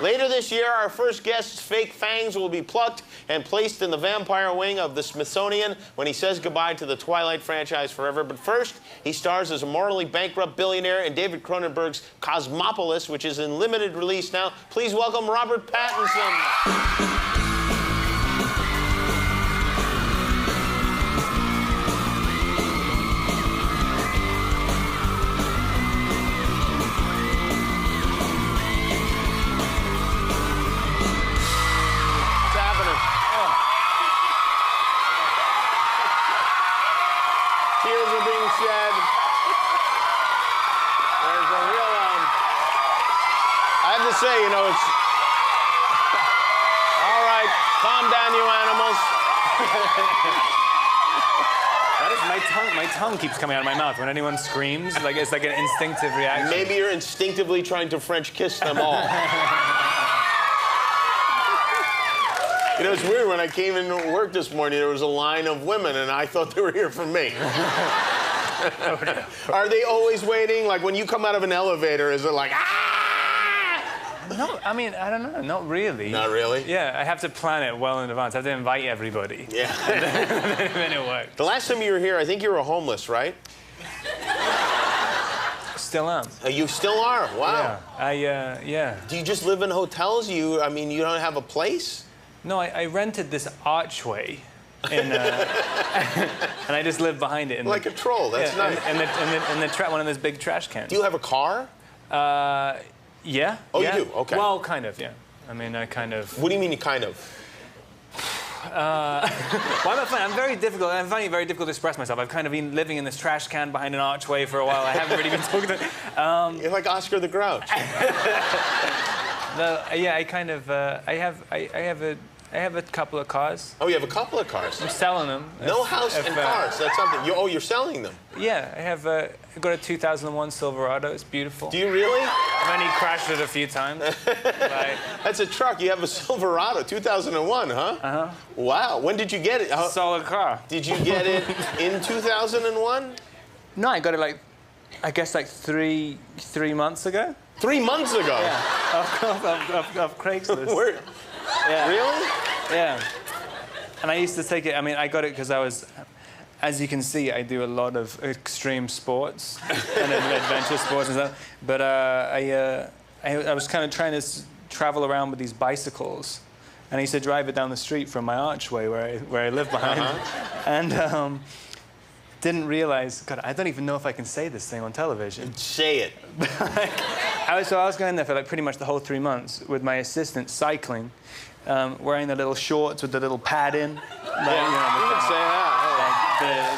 Later this year, our first guest's fake fangs will be plucked and placed in the vampire wing of the Smithsonian when he says goodbye to the Twilight franchise forever. But first, he stars as a morally bankrupt billionaire in David Cronenberg's Cosmopolis, which is in limited release now. Please welcome Robert Pattinson. Say, you know, it's all right. Calm down, you animals. That is my tongue. My tongue keeps coming out of my mouth when anyone screams. Like it's like an instinctive reaction. Maybe you're instinctively trying to French kiss them all. You know, it's weird. When I came into work this morning, there was a line of women, and I thought they were here for me. Oh, no. Are they always waiting? Like when you come out of an elevator, is it like ah? No, I mean, I don't know. Not really. Not really? Yeah, I have to plan it well in advance. I have to invite everybody. Yeah. Then it works. The last time you were here, I think you were homeless, right? Still am. You still are? Wow. Yeah. Yeah. Do you just live in hotels? I mean, you don't have a place? No, I rented this archway. And I just live behind it. Like a troll. That's nice. And one of those big trash cans. Do you have a car? Yeah. Oh, yeah. you do? Okay. Well, kind of, yeah. I mean, I kind of... What do you mean, kind of? Well, I'm very difficult. I'm finding it very difficult to express myself. I've kind of been living in this trash can behind an archway for a while. I haven't really been talking to... You're like Oscar the Grouch. Yeah, I kind of... I have a couple of cars. Oh, you have a couple of cars? I'm selling them. No house and cars. That's something. You're selling them? Yeah, I got a 2001 Silverado. It's beautiful. Do you really? I've only crashed it a few times. That's a truck. You have a Silverado, 2001, huh? Uh-huh. Wow. When did you get it? Solid car. Did you get it in 2001? No, I got it I guess 3 months ago. 3 months ago? Yeah, of Craigslist. Where? Yeah. Really? Yeah. And I used to take it, I mean, I got it because I was, as you can see, I do a lot of extreme sports and adventure sports and stuff. But I was kind of trying to travel around with these bicycles. And I used to drive it down the street from my archway where I live behind. And didn't realize, God, I don't even know if I can say this thing on television. Say it. I was going there for pretty much the whole 3 months with my assistant cycling, wearing the little shorts with the little pad in. You can say that.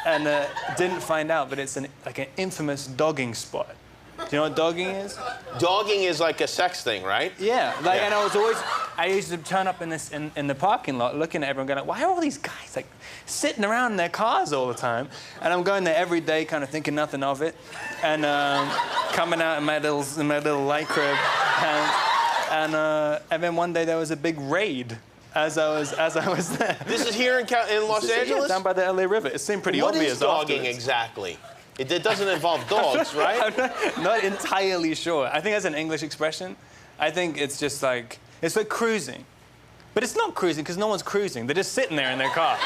And didn't find out, but it's an infamous dogging spot. Do you know what dogging is? Dogging is like a sex thing, right? Yeah, and I used to turn up in the parking lot looking at everyone going, why are all these guys sitting around in their cars all the time? And I'm going there every day kind of thinking nothing of it. And coming out in my little lycra pants. And then one day there was a big raid as I was there. This is here in Los Angeles? Yeah, down by the LA River. It seemed pretty obvious. What is dogging afterwards. Exactly? It doesn't involve dogs, right? I'm not entirely sure. I think that's an English expression. I think it's just it's like cruising. But it's not cruising because no one's cruising. They're just sitting there in their car.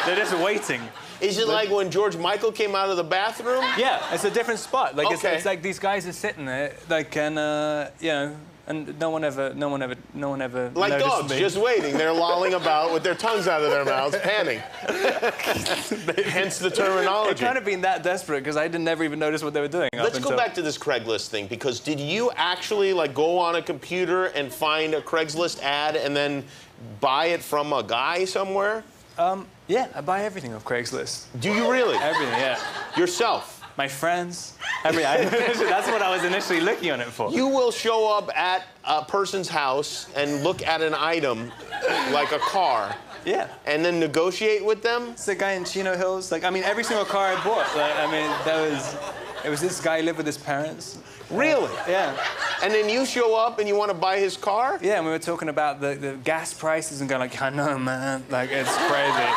They're just waiting. Is it like when George Michael came out of the bathroom? Yeah, it's a different spot. It's like these guys are sitting there, and no one ever like noticed dogs, me. just waiting. They're lolling about with their tongues out of their mouths, panning. Hence the terminology. It's kind of been that desperate because I never even notice what they were doing. Let's go back to this Craigslist thing, because did you actually go on a computer and find a Craigslist ad and then buy it from a guy somewhere? Yeah, I buy everything off Craigslist. Do you really? Everything, yeah. Yourself? My friends. That's what I was initially looking on it for. You will show up at a person's house and look at an item, like a car. Yeah. And then negotiate with them? It's the guy in Chino Hills. Every single car I bought. It was this guy who lived with his parents. Really? Yeah. And then you show up and you want to buy his car? Yeah, and we were talking about the gas prices and going I know, man. It's crazy.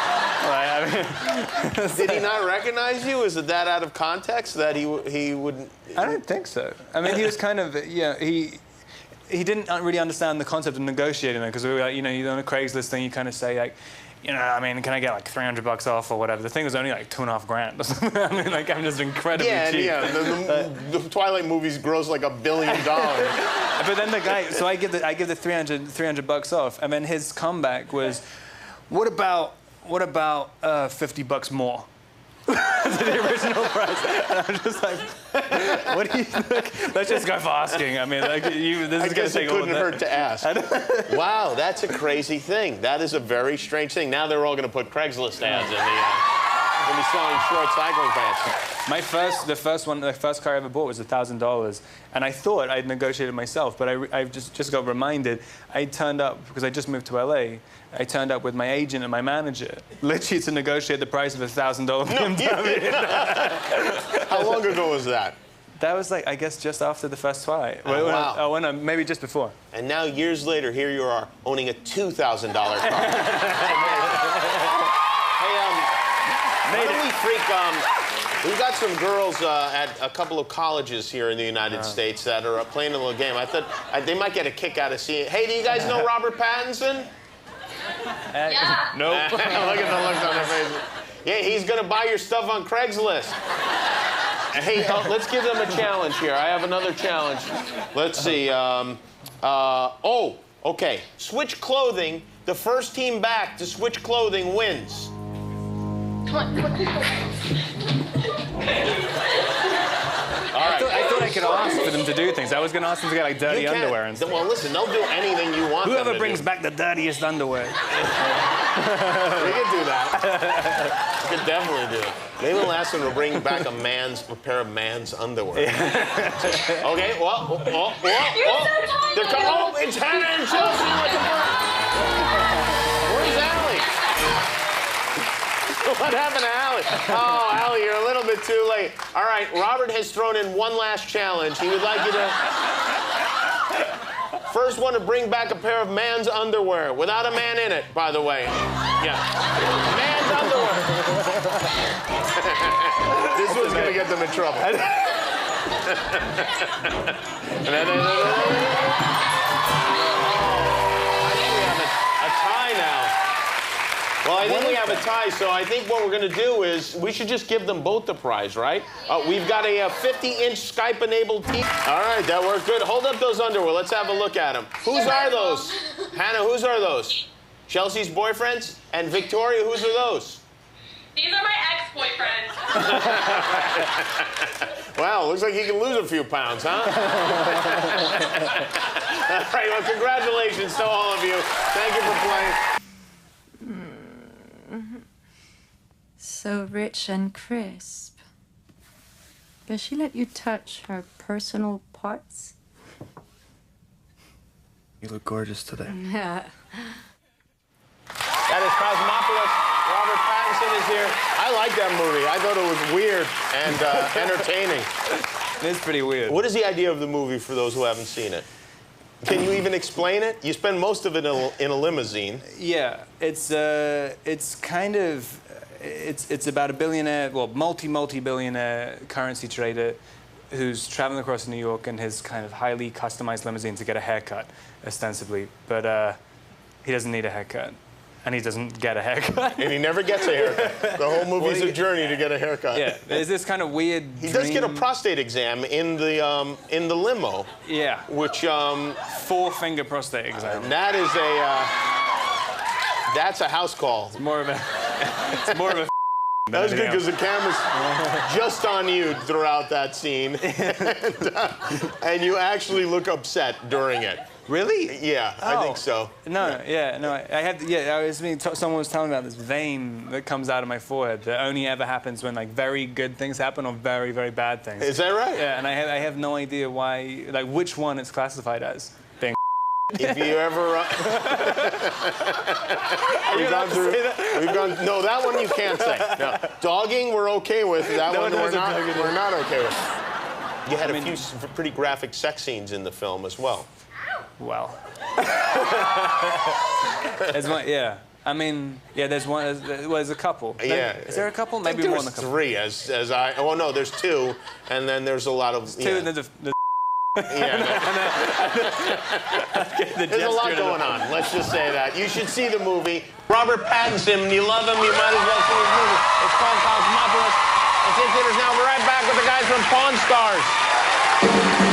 Did he not recognize you? Is it that out of context that he wouldn't? I don't think so. I mean, he was kind of, he didn't really understand the concept of negotiating though, because we were like, you know, on a Craigslist thing, you kind of say like, you know, I mean, can I get like $300 off or whatever? The thing was only like $2.5 grand or something. I mean, like, I'm just incredibly cheap. Yeah, the Twilight movies gross like $1 billion. But then the guy, so I give the $300 off, and then his comeback was, what about $50 more? To the original price. And I'm just like, what do you think? Let's just go for asking. I mean, like, this is going to take all of that. Couldn't hurt to ask. Wow, that's a crazy thing. That is a very strange thing. Now they're all going to put Craigslist ads in going to be selling short cycling pants. The first car I ever bought was $1,000, and I thought I'd negotiated myself, but I just got reminded. I turned up because I just moved to LA. I turned up with my agent and my manager, literally to negotiate the price of a $1,000 BMW. How long ago was that? That was like, I guess, just after the first Twilight. Oh, wow. Oh, no, maybe just before. And now, years later, here you are owning a $2,000 car. Why don't we freak, we've got some girls at a couple of colleges here in the United States that are playing a little game. I thought they might get a kick out of seeing. Hey, do you guys know Robert Pattinson? Yeah. Nope. Look at the looks on their faces. Yeah, he's going to buy your stuff on Craigslist. Hey, let's give them a challenge here. I have another challenge. Let's see. Oh, okay. Switch clothing. The first team back to switch clothing wins. Come on. I thought I could ask for them to do things. I was going to ask them to get like dirty underwear and stuff. Well, listen, they'll do anything you want. Whoever brings back the dirtiest underwear. We can do that. We can definitely do it. Maybe the last one will bring back a pair of man's underwear. Okay, well, it's Hannah and Chelsea. Where's Allie? What happened to Allie? Oh, Allie, you're a little bit too late. All right, Robert has thrown in one last challenge. He would like you to... First one to bring back a pair of man's underwear, without a man in it, by the way. Yeah. Man's underwear. This one's going to get them in trouble. Well, I think we have a tie, so I think what we're going to do is we should just give them both the prize, right? We've got a 50-inch Skype-enabled TV. All right, that worked good. Hold up those underwear. Let's have a look at them. Whose are those? Hannah, whose are those? Chelsea's boyfriends? And Victoria, whose are those? These are my ex-boyfriends. Wow, looks like you can lose a few pounds, huh? All right, well, congratulations to all of you. Thank you for playing. So rich and crisp. Does she let you touch her personal parts? You look gorgeous today. Yeah. That is Cosmopolis. Robert Pattinson is here. I like that movie. I thought it was weird and entertaining. It's pretty weird. What is the idea of the movie for those who haven't seen it? Can you even explain it? You spend most of it in a limousine. Yeah, it's kind of... It's about a billionaire, well, multi-billionaire currency trader who's traveling across New York in his kind of highly customized limousine to get a haircut, ostensibly. But he doesn't need a haircut, and he doesn't get a haircut. And he never gets a haircut. The whole movie's a journey to get a haircut. Yeah, there's this kind of weird He does get a prostate exam in the limo. Yeah. Which, 4-finger prostate exam. And that is that's a house call. It's more of a... That was good because the camera's just on you throughout that scene. And you actually look upset during it. Really? Yeah, Oh. I think so. No, someone was telling me about this vein that comes out of my forehead that only ever happens when like very good things happen or very, very bad things. Is that right? Yeah, and I have no idea why, like which one it's classified as. Being If you ever... No, that one you can't say. No. Dogging, we're okay with. That one we're not okay with. You had a few pretty graphic sex scenes in the film as well. Well. There's one, yeah. I mean, yeah, there's one, there's a couple. Yeah. Is there a couple? Maybe more than a couple. Three, as I... Oh, no, there's two, and then there's a lot of... Two, and then the Yeah, there's a lot going on. Let's just say that. You should see the movie. Robert Pattinson, you love him, you might as well see his movie. It's called Cosmopolis. It's in theaters now. We're right back with the guys from Pawn Stars.